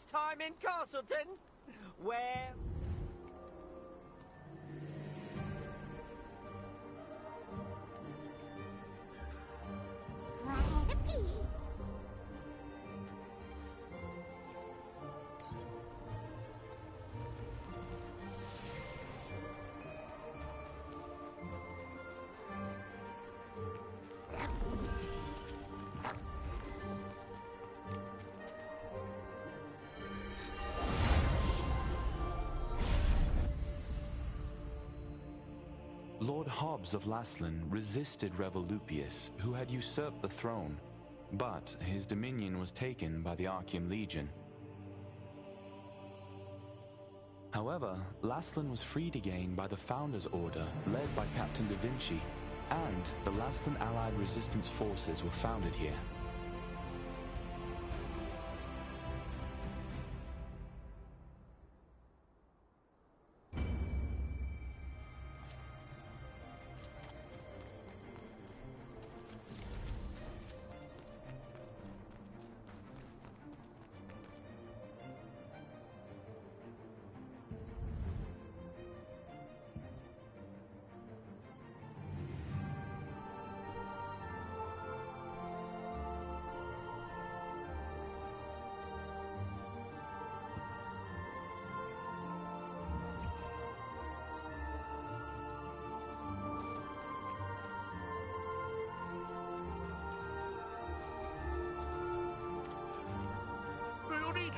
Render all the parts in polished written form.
first time in Castleton? Where... Lord Hobbs of Laslan resisted Revolupius, who had usurped the throne, but his dominion was taken by the Archean Legion. However, Laslan was freed again by the Founders Order, led by Captain Da Vinci, and the Laslan Allied Resistance Forces were founded here.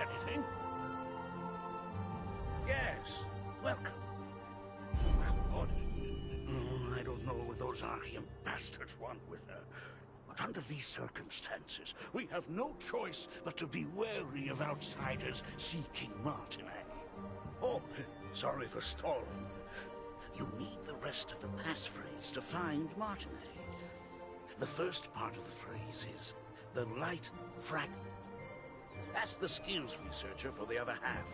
Anything? Yes, welcome. Odd. I don't know what those Archean bastards want with her, but under these circumstances, we have no choice but to be wary of outsiders seeking Martinez. Oh, sorry for stalling. You need the rest of the passphrase to find Martinez. The first part of the phrase is the light fragment. Ask the skills researcher for the other half.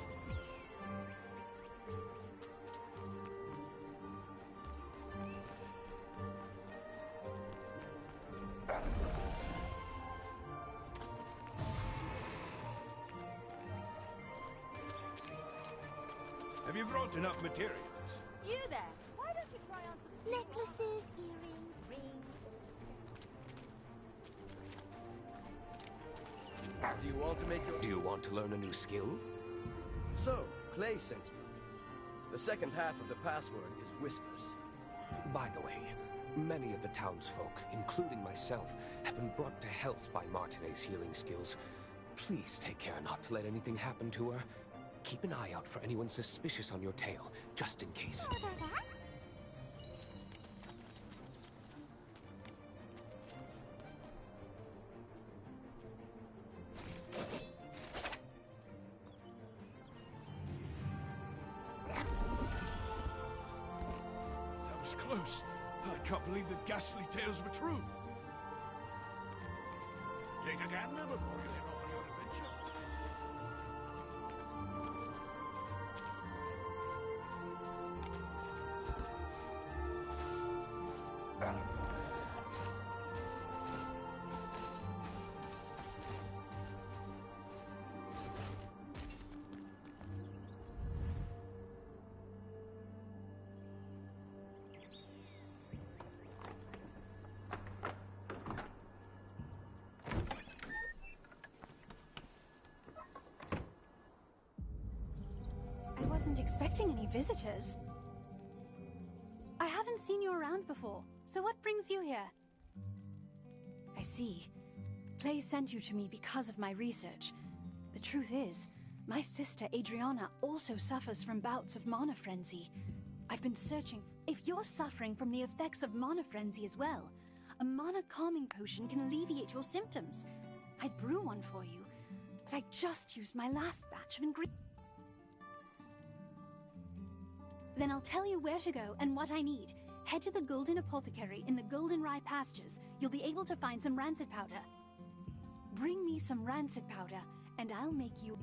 Have you brought enough materials? You there? Why don't you try on some necklaces, earrings, rings? Do you want to learn a new skill? So, Clay sent you. The second half of the password is whispers. By the way, many of the townsfolk, including myself, have been brought to health by Martinez's healing skills. Please take care not to let anything happen to her. Keep an eye out for anyone suspicious on your tail, just in case. Close. I can't believe the ghastly tales were true. Take a gander before you head off on your adventure. I wasn't expecting any visitors. I haven't seen you around before, so what brings you here? I see. Play sent you to me because of my research. The truth is, my sister Adriana also suffers from bouts of mana frenzy. I've been searching. If you're suffering from the effects of mana frenzy as well, a mana calming potion can alleviate your symptoms. I'd brew one for you, but I just used my last batch of ingredients. Then I'll tell you where to go and what I need. Head to the Golden Apothecary in the Golden Rye pastures. You'll be able to find some rancid powder. Bring me some rancid powder, and I'll make you...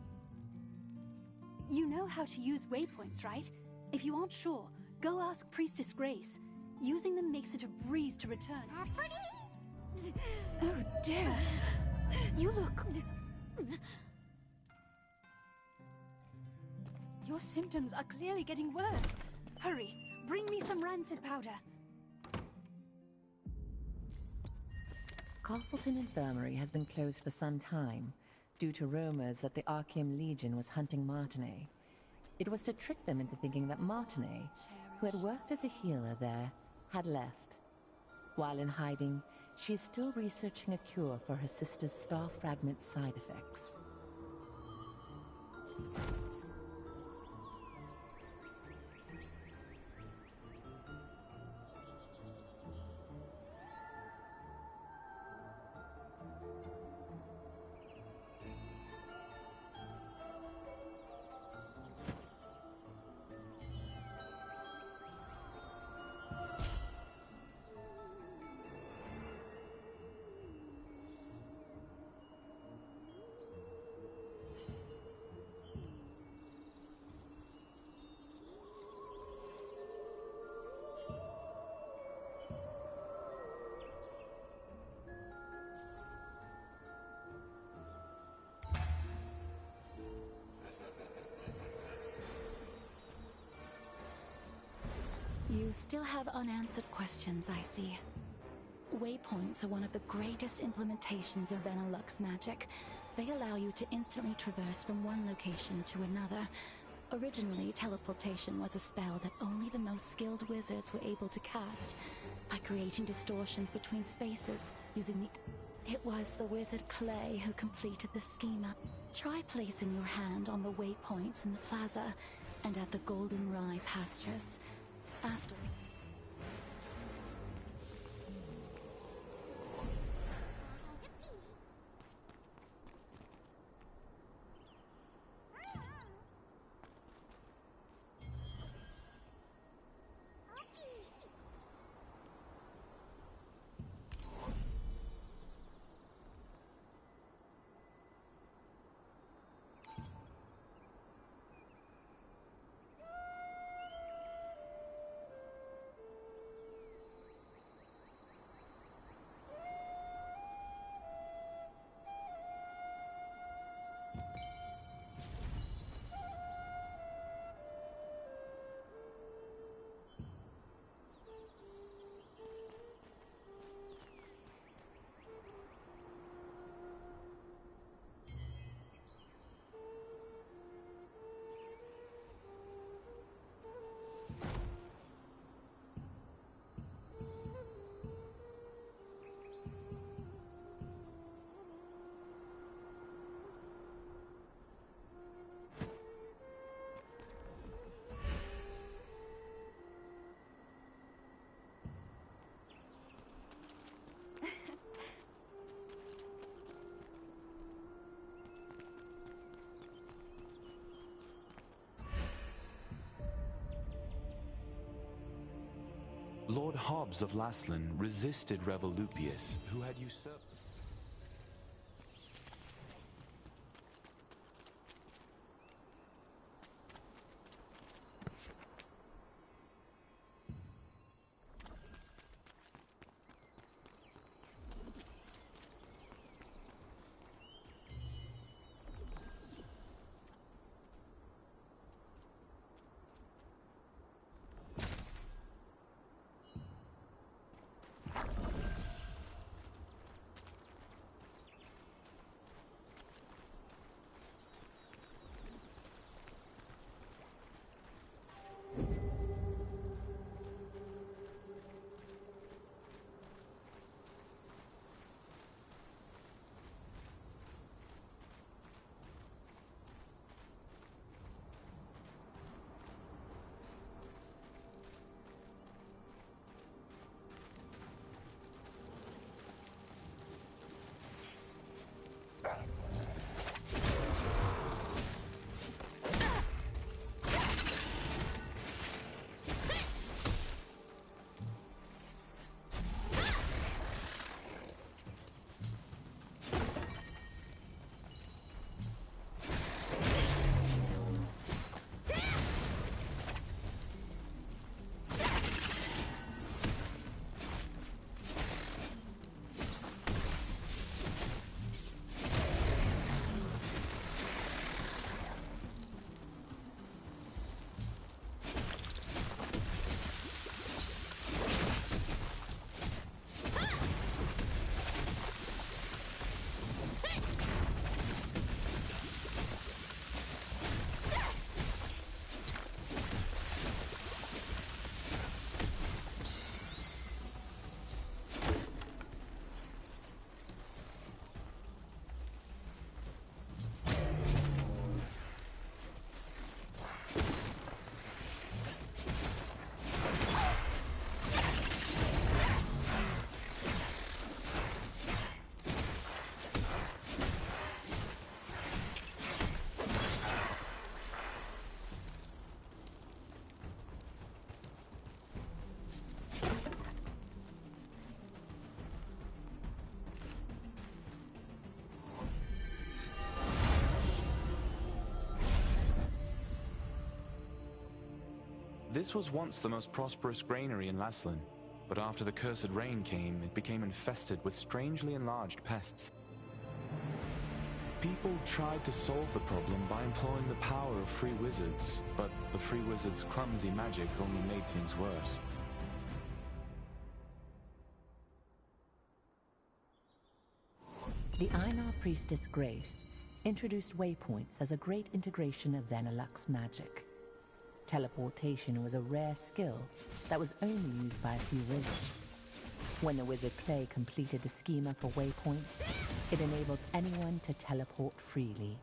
You know how to use waypoints, right? If you aren't sure, go ask Priestess Grace. Using them makes it a breeze to return. Oh dear. You look... Your symptoms are clearly getting worse. Hurry, bring me some rancid powder. Castleton Infirmary has been closed for some time, due to rumors that the Archeum Legion was hunting Martinet. It was to trick them into thinking that Martinet, who had worked as a healer there, had left. While in hiding, she is still researching a cure for her sister's star fragment side effects. You still have unanswered questions, I see. Waypoints are one of the greatest implementations of Venilux magic. They allow you to instantly traverse from one location to another. Originally, teleportation was a spell that only the most skilled wizards were able to cast, by creating distortions between spaces using the... It was the wizard Clay who completed the schema. Try placing your hand on the waypoints in the plaza and at the Golden Rye pastures. After... Lord Hobbs of Laslan resisted Revolupius, who had usurped... This was once the most prosperous granary in Laslan, but after the cursed rain came, it became infested with strangely enlarged pests. People tried to solve the problem by employing the power of free wizards, but the free wizards' clumsy magic only made things worse. The Einar priestess Grace introduced waypoints as a great integration of Vanillux's magic. Teleportation was a rare skill that was only used by a few wizards. When the wizard Clay completed the schema for waypoints, it enabled anyone to teleport freely.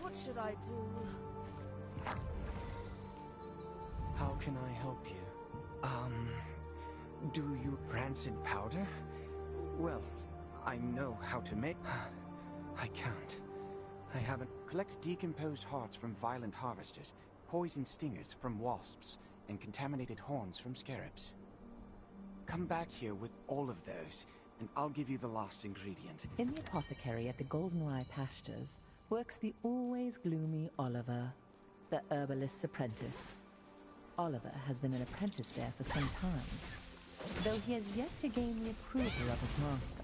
What should I do? How can I help you? Do you rancid powder? Well, I know how to make... I can't. I haven't... Collect decomposed hearts from violent harvesters, poison stingers from wasps, and contaminated horns from scarabs. Come back here with all of those, and I'll give you the last ingredient. In the apothecary at the Goldenrye Pastures works the always gloomy Oliver, the herbalist's apprentice. Oliver has been an apprentice there for some time, though he has yet to gain the approval of his master.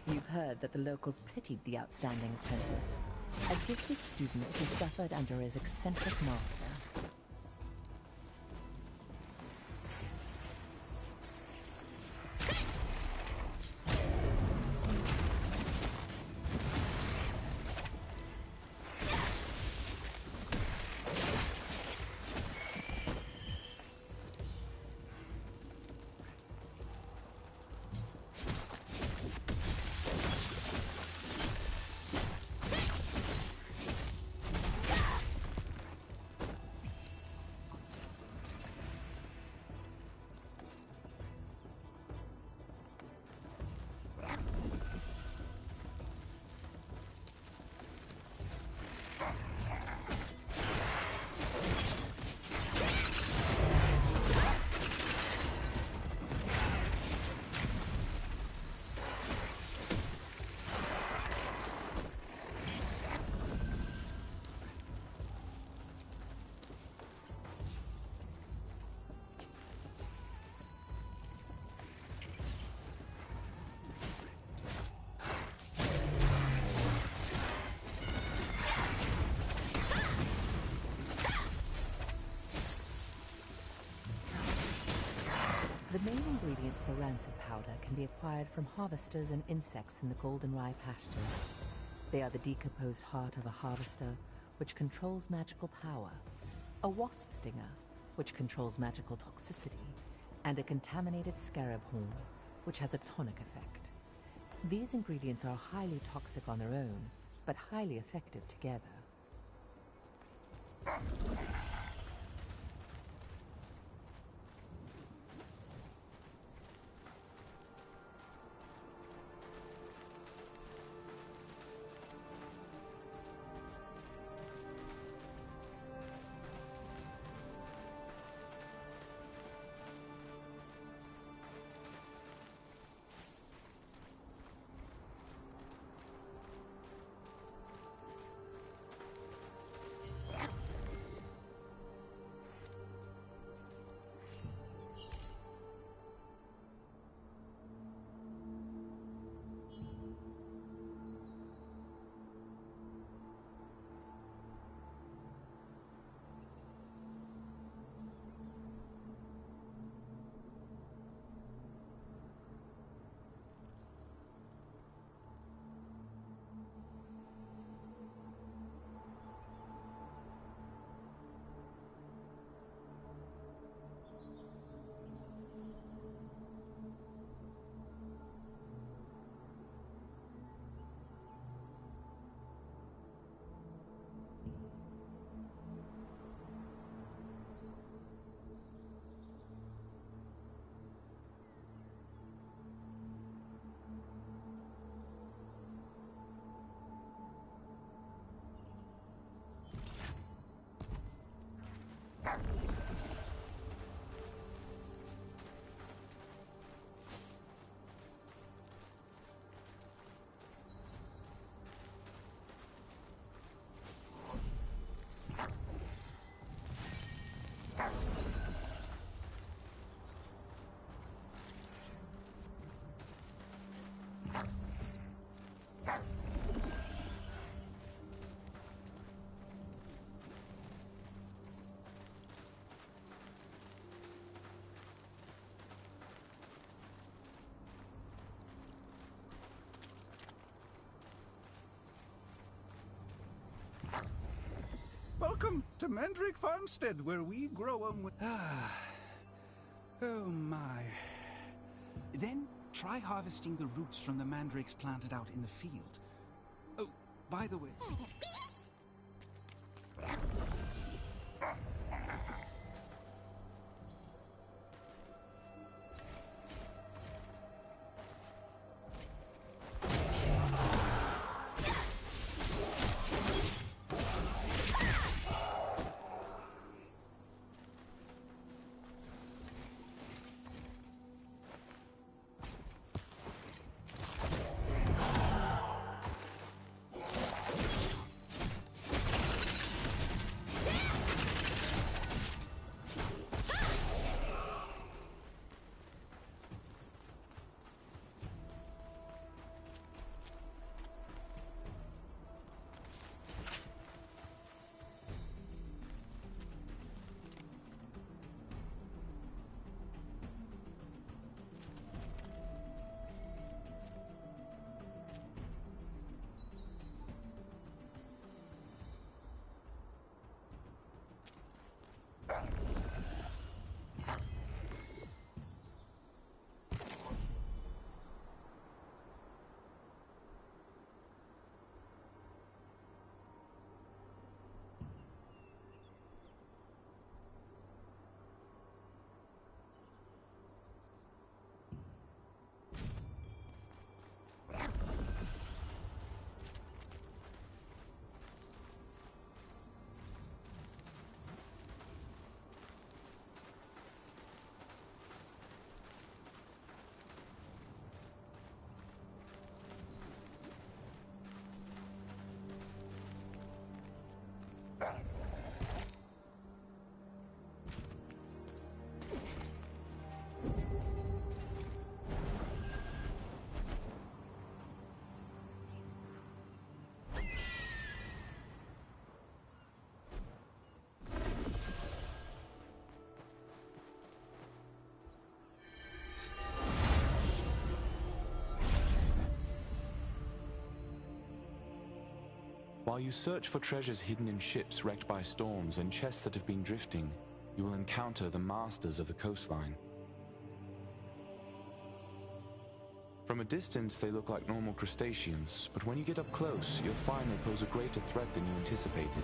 You've heard that the locals pitied the outstanding apprentice, a gifted student who suffered under his eccentric master. The main ingredients for rancid powder can be acquired from harvesters and insects in the Goldenrye Pastures. They are the decomposed heart of a harvester, which controls magical power, a wasp stinger, which controls magical toxicity, and a contaminated scarab horn, which has a tonic effect. These ingredients are highly toxic on their own, but highly effective together. Welcome to Mandrake Farmstead, where we grow 'em with... Oh my. Then try harvesting the roots from the mandrakes planted out in the field. Oh, by the way... While you search for treasures hidden in ships wrecked by storms and chests that have been drifting, you will encounter the masters of the coastline. From a distance, they look like normal crustaceans, but when you get up close, you'll find they pose a greater threat than you anticipated.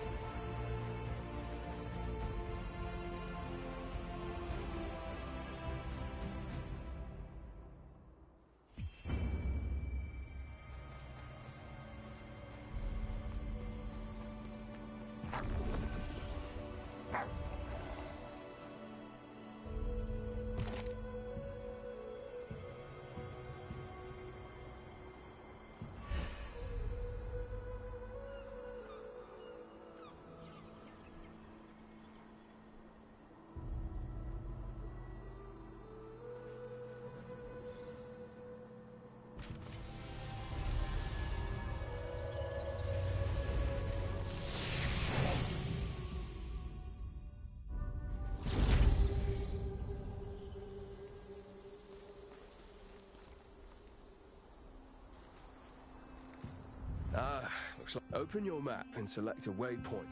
Looks like... Open your map and select a waypoint.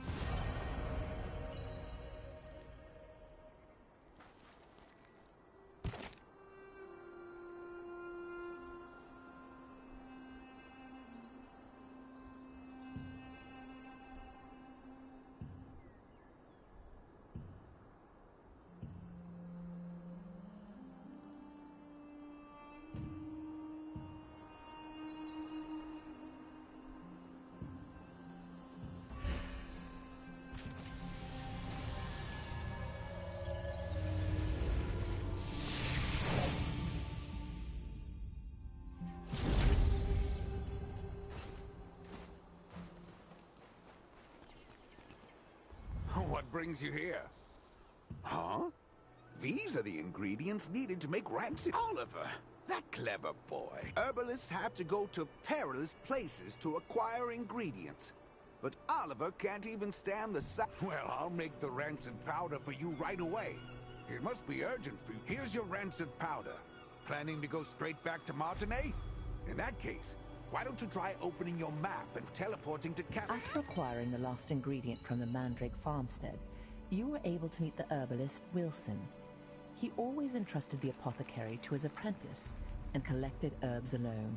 What brings you here? Huh? These are the ingredients needed to make rancid... Oliver, that clever boy. Herbalists have to go to perilous places to acquire ingredients. But Oliver can't even stand the sight... Well, I'll make the rancid powder for you right away. It must be urgent for you. Here's your rancid powder. Planning to go straight back to Martinez? In that case, Why don't you try opening your map and teleporting to Cap? After acquiring the lost ingredient from the Mandrake farmstead, you were able to meet the herbalist Wilson. He always entrusted the apothecary to his apprentice and collected herbs alone.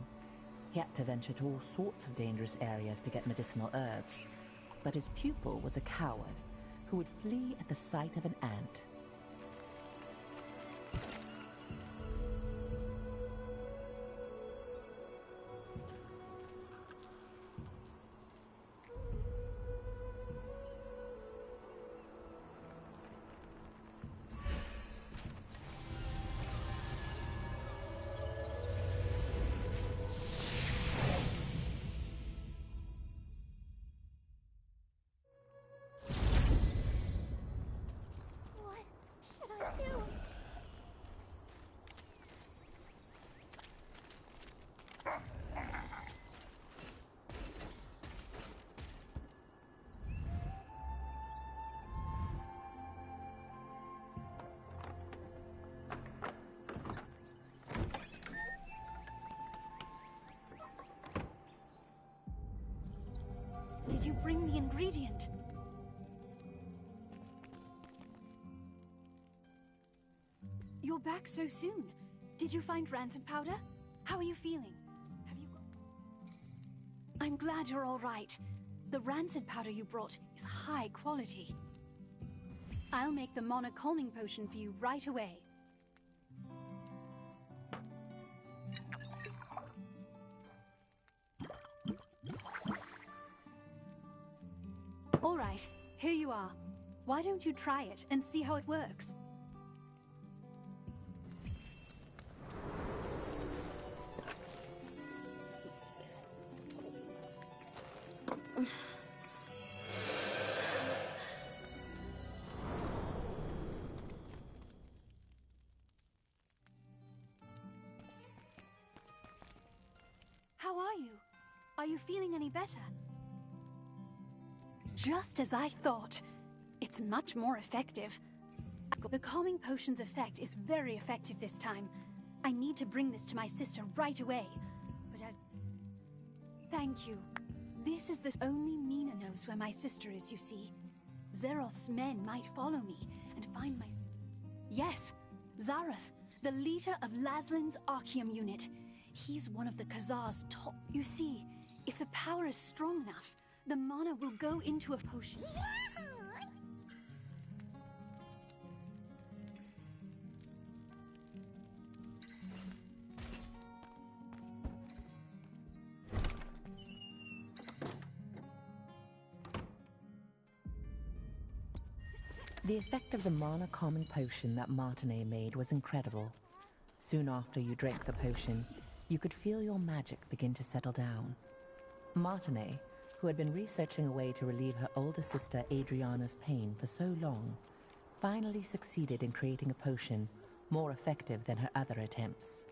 He had to venture to all sorts of dangerous areas to get medicinal herbs, but his pupil was a coward who would flee at the sight of an ant. What should I do? Did you bring the ingredient? You're back so soon. Did you find rancid powder? How are you feeling? Have you got... I'm glad you're all right. The rancid powder you brought is high quality. I'll make the Mana calming potion for you right away. All right, here you are. Why don't you try it and see how it works? How are you? Are you feeling any better? Just as I thought. It's much more effective. The calming potion's effect is very effective this time. I need to bring this to my sister right away. But as... Thank you. This is the only Mina knows where my sister is, you see. Zeroth's men might follow me and find my... Yes, Zarath, the leader of Laslin's Archeum unit. He's one of the Khazar's top... You see, if the power is strong enough, the mana will go into a potion. The effect of the mana calming potion that Martinet made was incredible. Soon after you drank the potion, you could feel your magic begin to settle down. Martinet, who had been researching a way to relieve her older sister Adriana's pain for so long, finally succeeded in creating a potion more effective than her other attempts.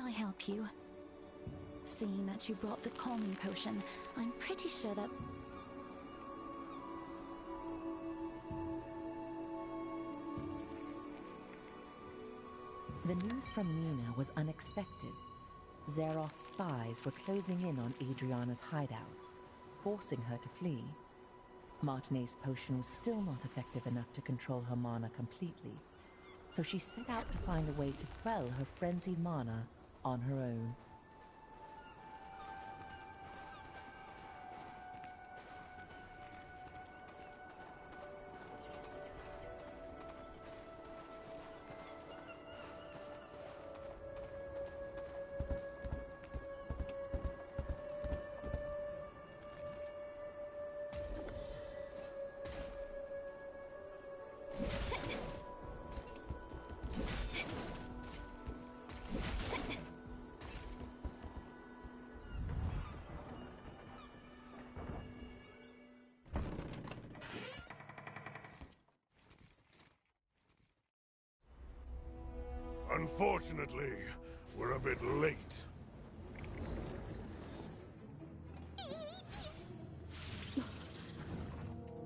I help you? Seeing that you brought the calming potion, I'm pretty sure that... The news from Nina was unexpected. Zeroth's spies were closing in on Adriana's hideout, forcing her to flee. Martinet's potion was still not effective enough to control her mana completely, so she set out to find a way to quell her frenzied mana on her own. Unfortunately, we're a bit late.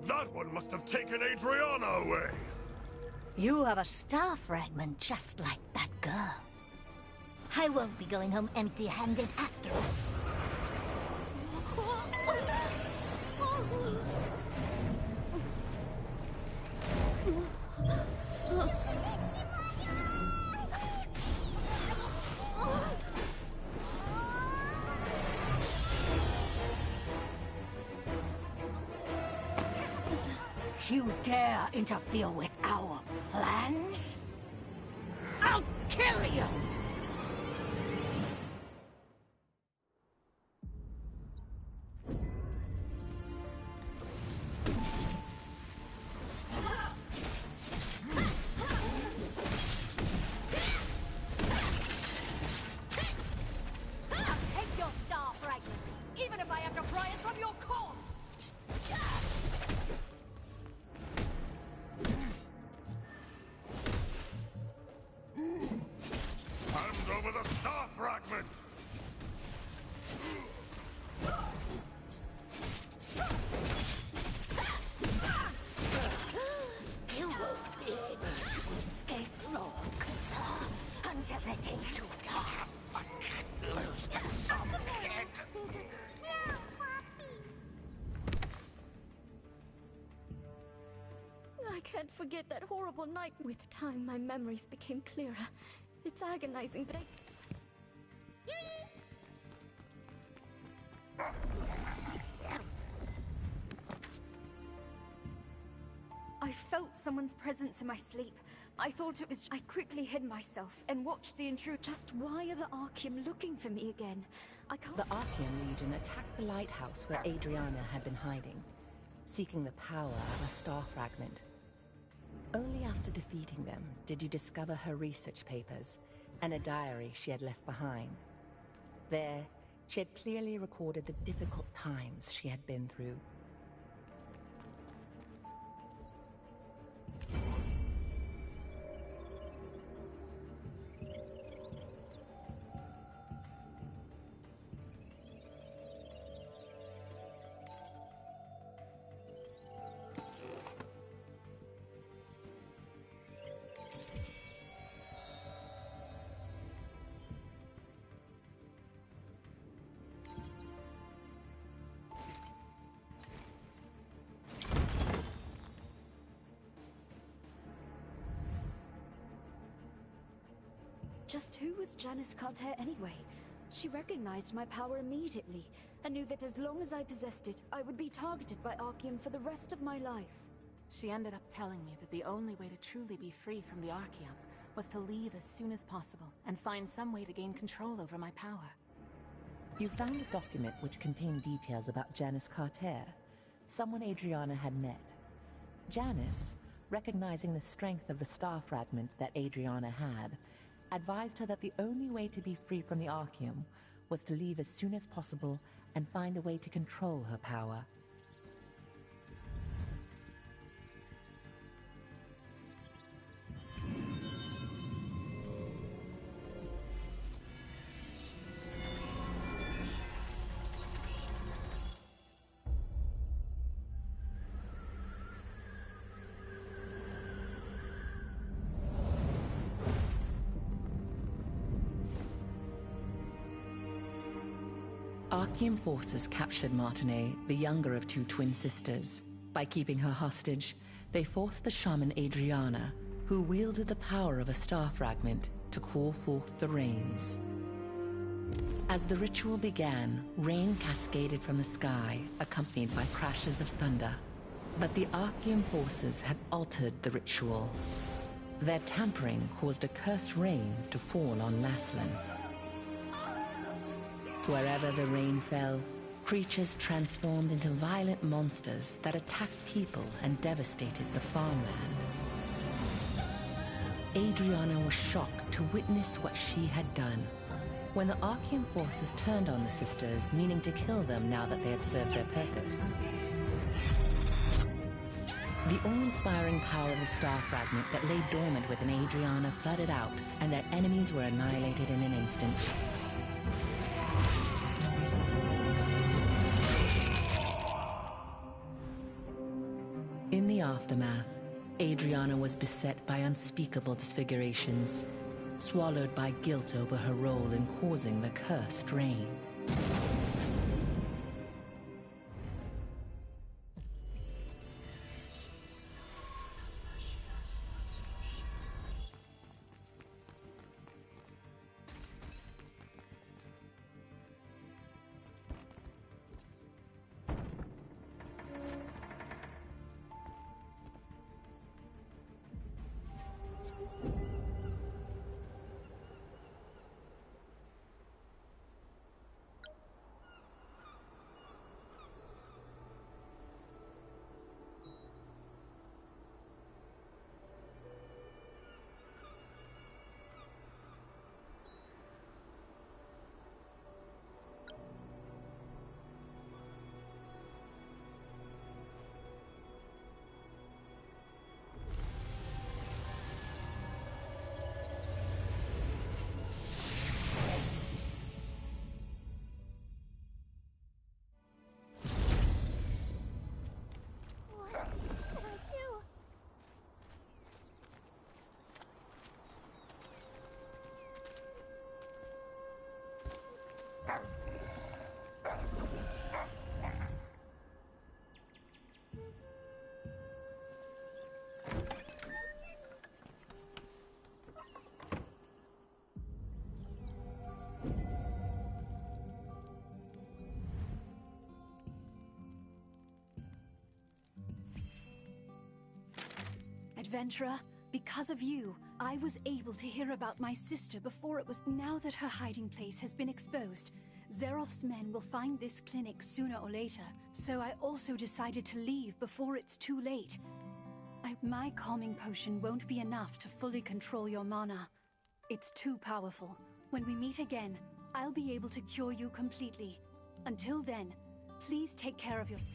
That one must have taken Adriana away! You have a star fragment just like that girl. I won't be going home empty-handed after all. You dare interfere with our plans? I'll kill you! Take your star fragment, even if I have to pry it from your corpse! Hand over the star fragment! You won't be able to escape long until they take you down. I can't lose to some kid! I can't forget that horrible night. With time, my memories became clearer. It's agonizing, but I felt someone's presence in my sleep. I thought it was... I quickly hid myself and watched the intruder. just why are the Archeum looking for me again? I can't... The Archeum Legion attacked the lighthouse where Adriana had been hiding, seeking the power of a star fragment. Only after defeating them did you discover her research papers and a diary she had left behind. There, she had clearly recorded the difficult times she had been through. Just who was Janice Carter anyway? She recognized my power immediately, and knew that as long as I possessed it, I would be targeted by Archeum for the rest of my life. She ended up telling me that the only way to truly be free from the Archeum was to leave as soon as possible, and find some way to gain control over my power. You found a document which contained details about Janice Carter, someone Adriana had met. Janice, recognizing the strength of the star fragment that Adriana had, advised her that the only way to be free from the Archeum was to leave as soon as possible and find a way to control her power. Archeum forces captured Martinet, the younger of two twin sisters. By keeping her hostage, they forced the shaman Adriana, who wielded the power of a star fragment, to call forth the rains. As the ritual began, rain cascaded from the sky, accompanied by crashes of thunder. But the Archeum forces had altered the ritual. Their tampering caused a cursed rain to fall on Laslan. Wherever the rain fell, creatures transformed into violent monsters that attacked people and devastated the farmland. Adriana was shocked to witness what she had done. When the Archeum forces turned on the sisters, meaning to kill them now that they had served their purpose. The awe-inspiring power of the star fragment that lay dormant within Adriana flooded out, and their enemies were annihilated in an instant. In the aftermath, Adriana was beset by unspeakable disfigurations, swallowed by guilt over her role in causing the cursed rain. Adventurer, because of you, I was able to hear about my sister before it was... Now that her hiding place has been exposed, Zeroth's men will find this clinic sooner or later, so I also decided to leave before it's too late. My calming potion won't be enough to fully control your mana. It's too powerful. When we meet again, I'll be able to cure you completely. Until then, please take care of yourself.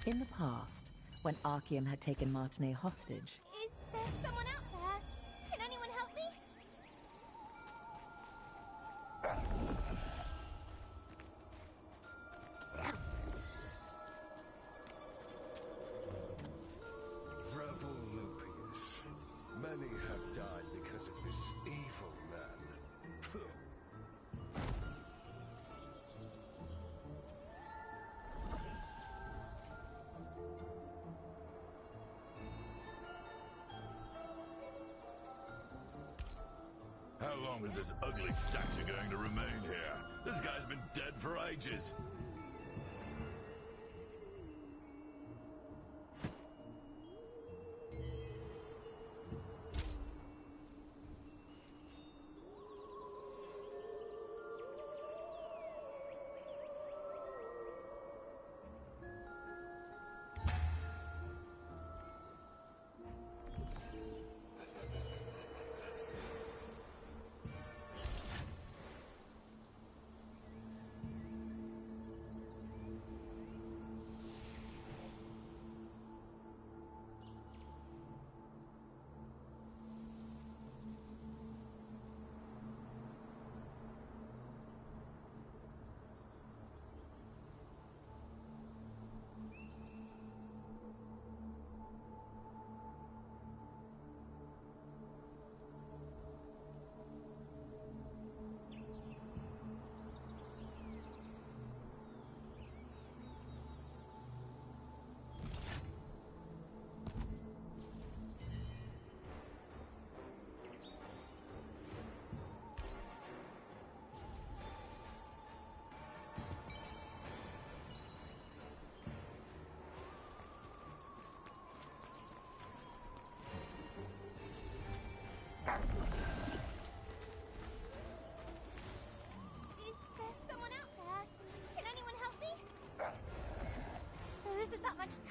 In the past, when Archeum had taken Martinet hostage... Is there someone out there? Can anyone help me? Revolupius. Many have died because of this evil man. How long is this ugly statue going to remain here? This guy's been dead for ages.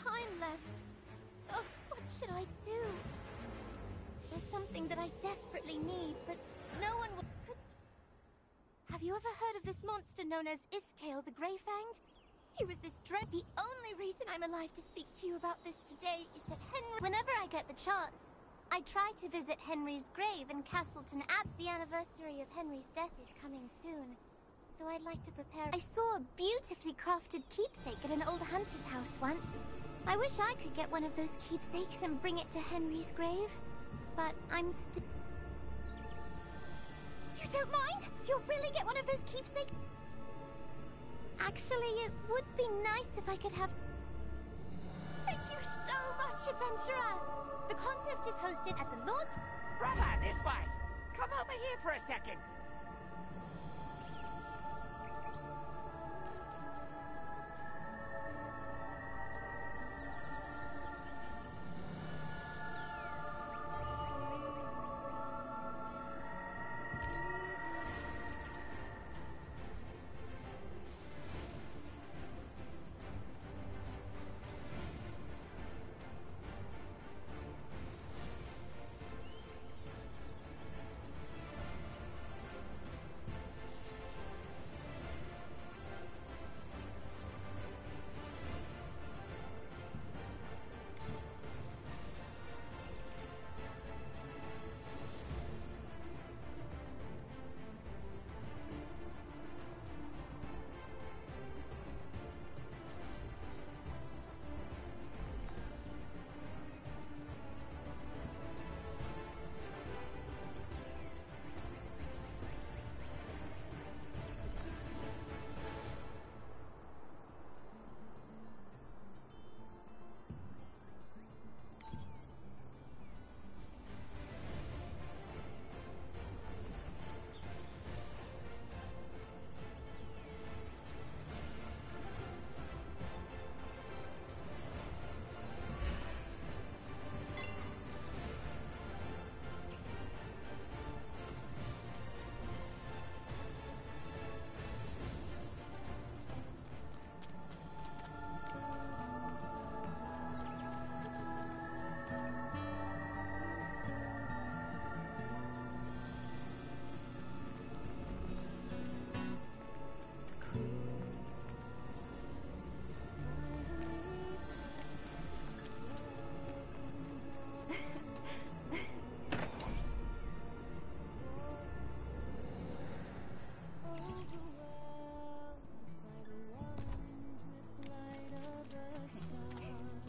time left. Oh, what should I do? There's something that I desperately need, but no one will... Have you ever heard of this monster known as Iskale the Greyfanged? He was this dread... The only reason I'm alive to speak to you about this today is that Henry... Whenever I get the chance, I try to visit Henry's grave in Castleton Abbey. The anniversary of Henry's death is coming soon, so I'd like to prepare... I saw a beautifully crafted keepsake at an old hunter's house once. I wish I could get one of those keepsakes and bring it to Henry's grave, but I'm still... You don't mind? You'll really get one of those keepsakes? Actually, it would be nice if I could have... Thank you so much, adventurer! The contest is hosted at the Lord's... Brother, this way! Come over here for a second!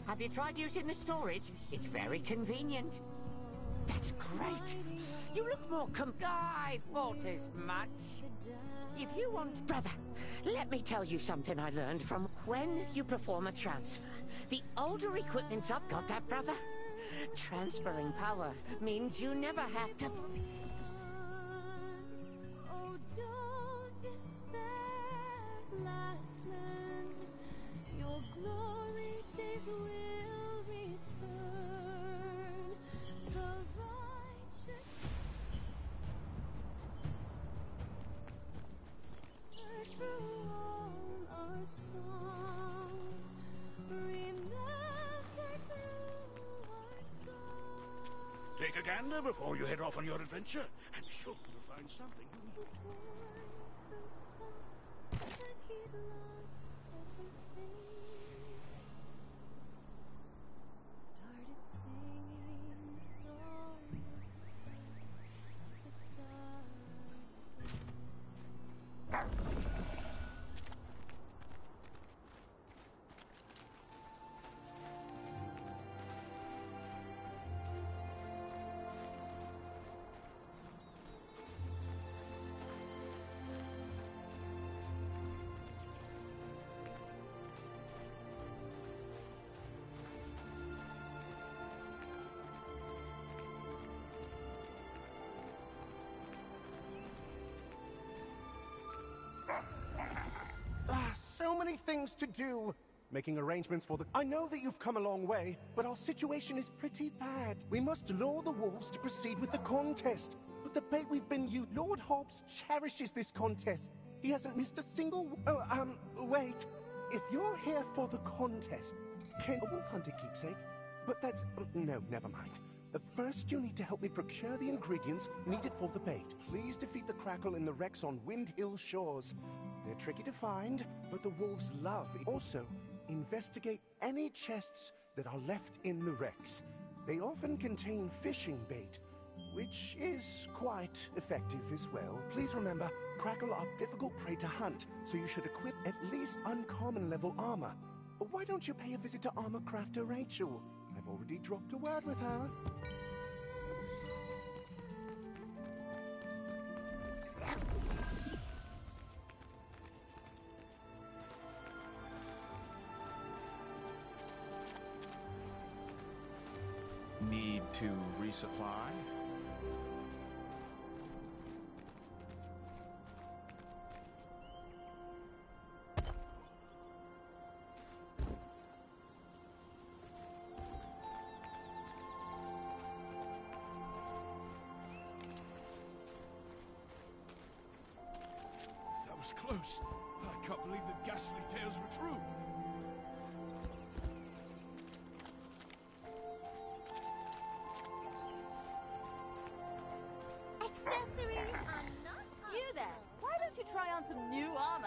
Have you tried using the storage? It's very convenient. That's great. You look more I thought as much. If you want... Brother, let me tell you something I learned from when you perform a transfer. The older equipment's up, got that, brother? Transferring power means you never have to... Oh, don't despair, Laslan. Your glory days will return. The righteous through all our songs. Remember through our songs. Take a gander before you head off on your adventure. I'm sure you'll find something you need. That he'd lost everything. Started singing songs the stars. So many things to do. Making arrangements for the... I know that you've come a long way, but our situation is pretty bad. We must lure the wolves to proceed with the contest. But the bait we've been used... Lord Hobbs cherishes this contest. He hasn't missed a single... Oh, wait. If you're here for the contest, Can a wolf hunter keepsake? But that's... no, never mind. First, you need to help me procure the ingredients needed for the bait. Please defeat the Crackle in the wrecks on Wind Hill shores. They're tricky to find, but the wolves love it. Also, investigate any chests that are left in the wrecks. They often contain fishing bait, which is quite effective as well. Please remember, Crackle are difficult prey to hunt, so you should equip at least uncommon level armor. Why don't you pay a visit to armor crafter Rachel? I've already dropped a word with her. Need to resupply? That was close. I can't believe the ghastly tales were true. Accessories are not... You there! Why don't you try on some new armor?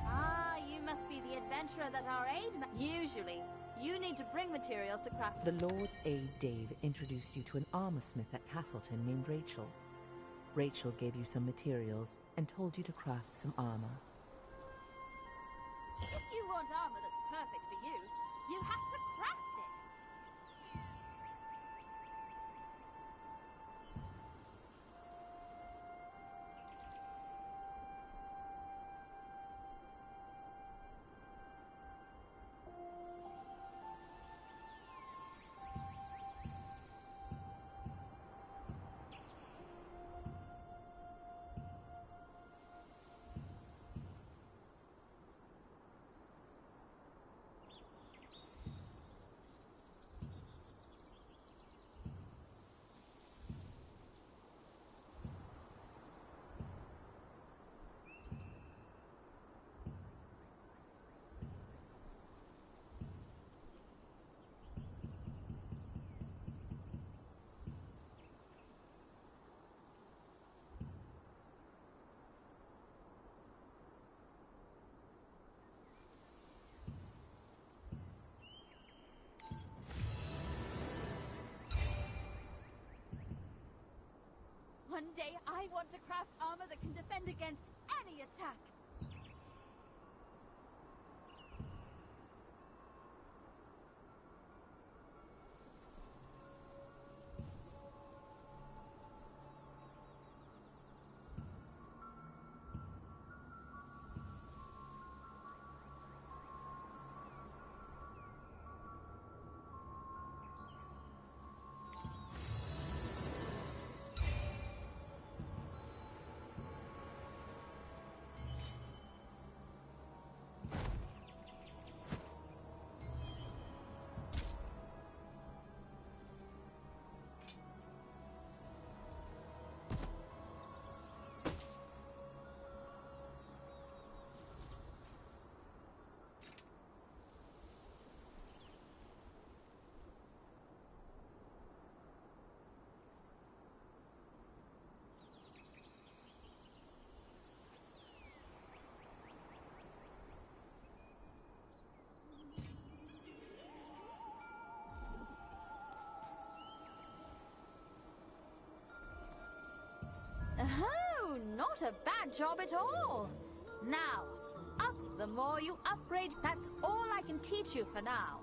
Ah, you must be the adventurer that our aid usually, you need to bring materials to craft... The Lord's Aid Dave introduced you to an armorsmith at Castleton named Rachel. Rachel gave you some materials and told you to craft some armor. If you want armor that's perfect for you, you have to craft it! One day I want to craft armor that can defend against any attack! Oh, not a bad job at all! Now, up! The more you upgrade, that's all I can teach you for now.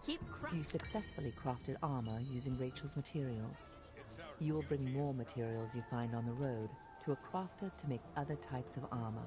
Keep You successfully crafted armor using Rachel's materials. You will bring more materials you find on the road to a crafter to make other types of armor.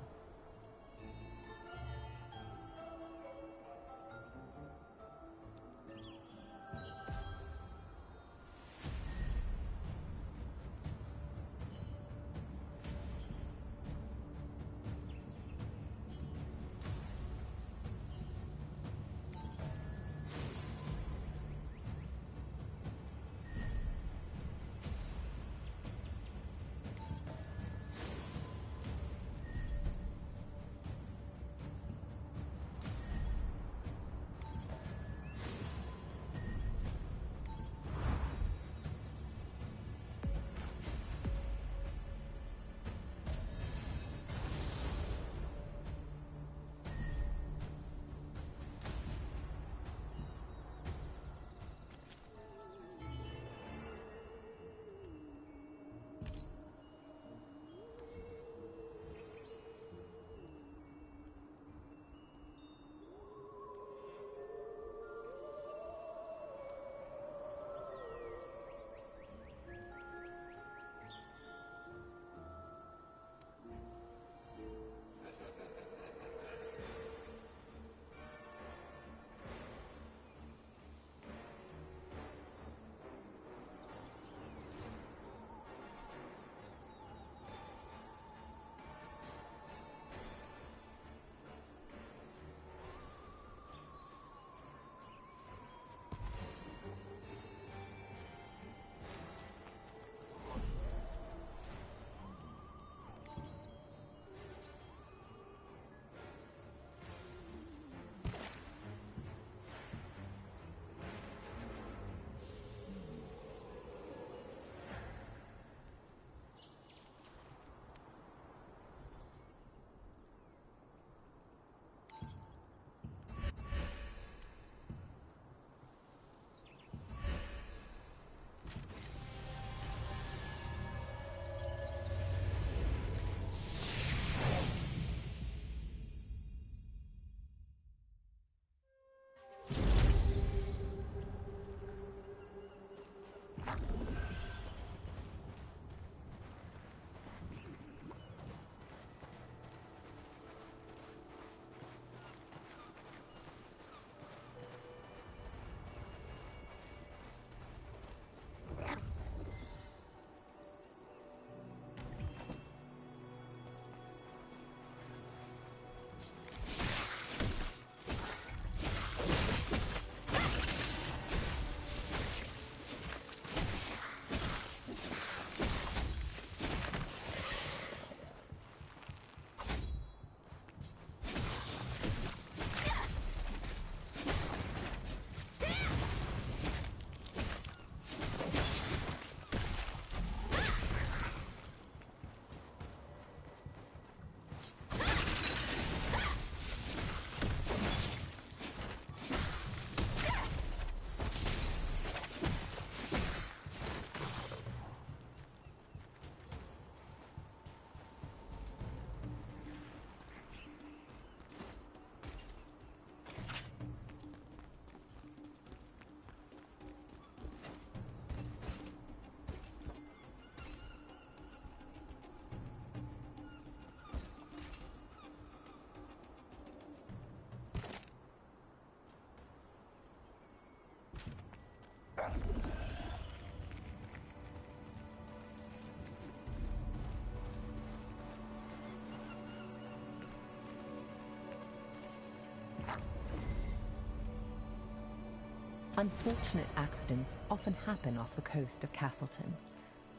Unfortunate accidents often happen off the coast of Castleton,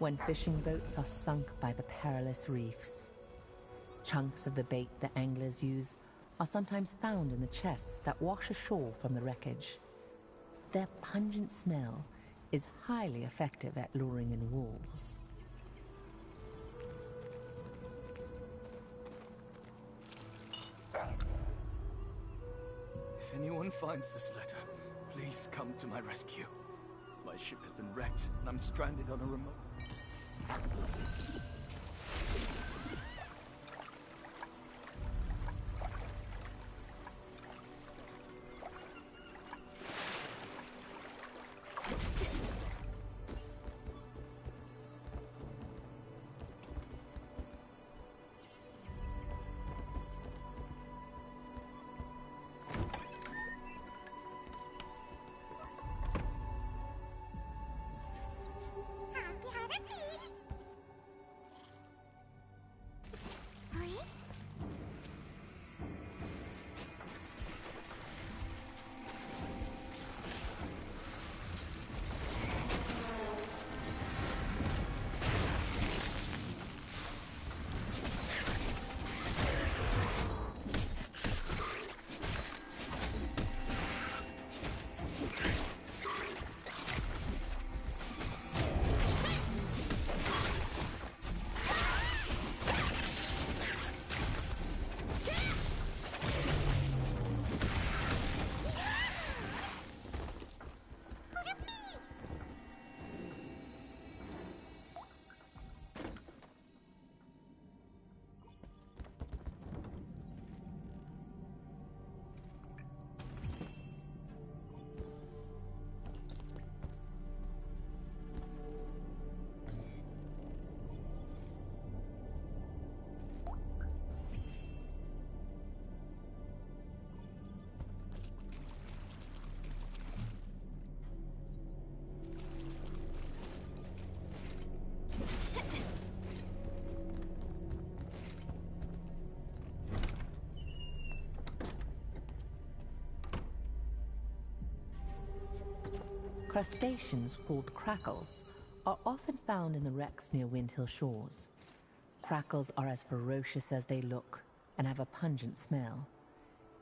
when fishing boats are sunk by the perilous reefs. Chunks of the bait the anglers use are sometimes found in the chests that wash ashore from the wreckage. Their pungent smell is highly effective at luring in wolves. If anyone finds this letter, please come to my rescue. My ship has been wrecked, and I'm stranded on a remote... Crustaceans called crackles are often found in the wrecks near Windhill shores. Crackles are as ferocious as they look and have a pungent smell.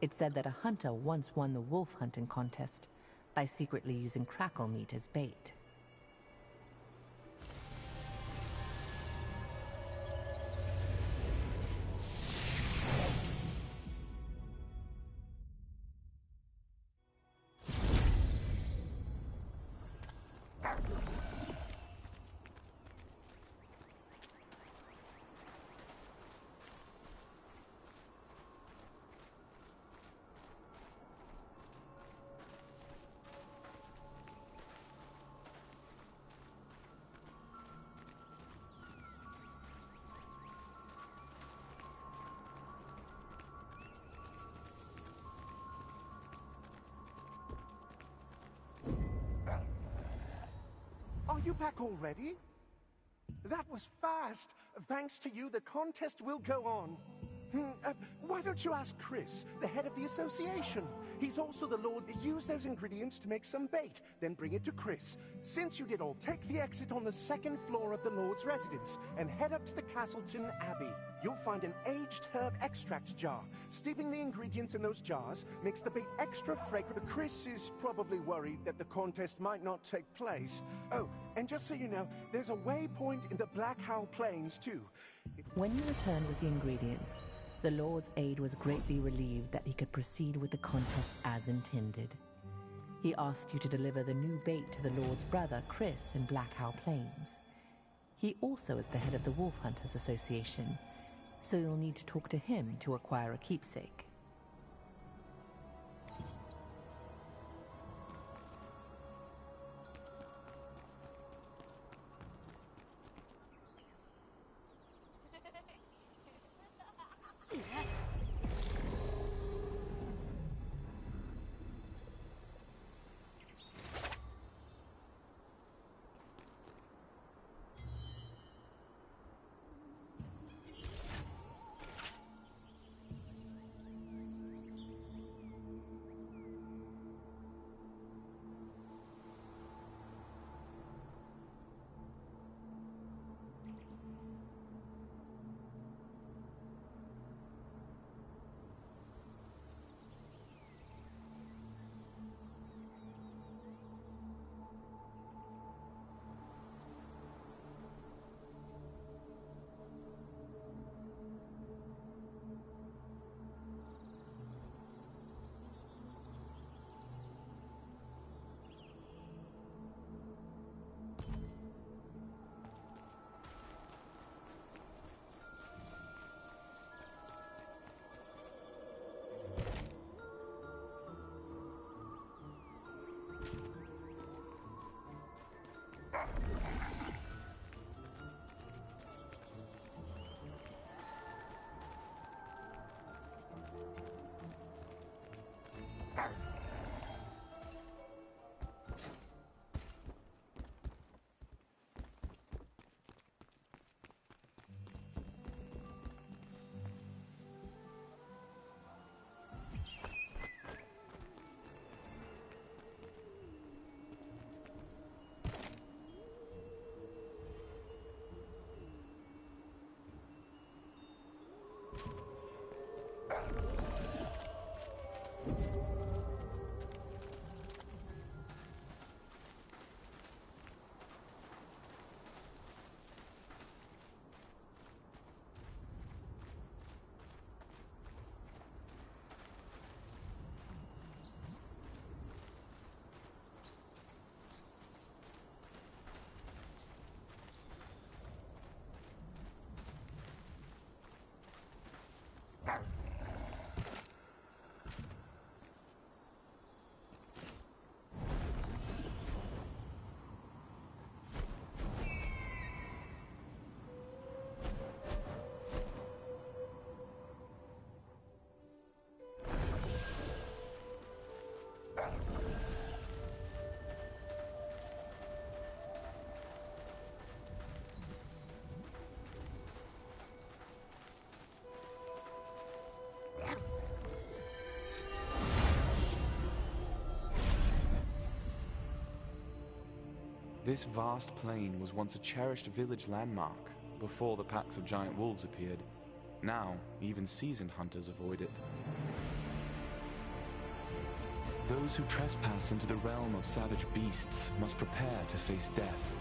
It's said that a hunter once won the wolf hunting contest by secretly using crackle meat as bait. you back already? That was fast. Thanks to you, the contest will go on. Why don't you ask Chris, the head of the association? He's also the Lord. Use those ingredients to make some bait, then bring it to Chris. Since you did all, take the exit on the 2nd floor of the Lord's residence and head up to the Castleton Abbey. You'll find an aged herb extract jar. Steeping the ingredients in those jars makes the bait extra fragrant. Chris is probably worried that the contest might not take place. Oh, and just so you know, there's a waypoint in the Black Howl Plains, too. When you returned with the ingredients, the Lord's aide was greatly relieved that he could proceed with the contest as intended. He asked you to deliver the new bait to the Lord's brother, Chris, in Black Howl Plains. He also is the head of the Wolf Hunters Association, so you'll need to talk to him to acquire a keepsake. This vast plain was once a cherished village landmark before the packs of giant wolves appeared. Now, even seasoned hunters avoid it. Those who trespass into the realm of savage beasts must prepare to face death.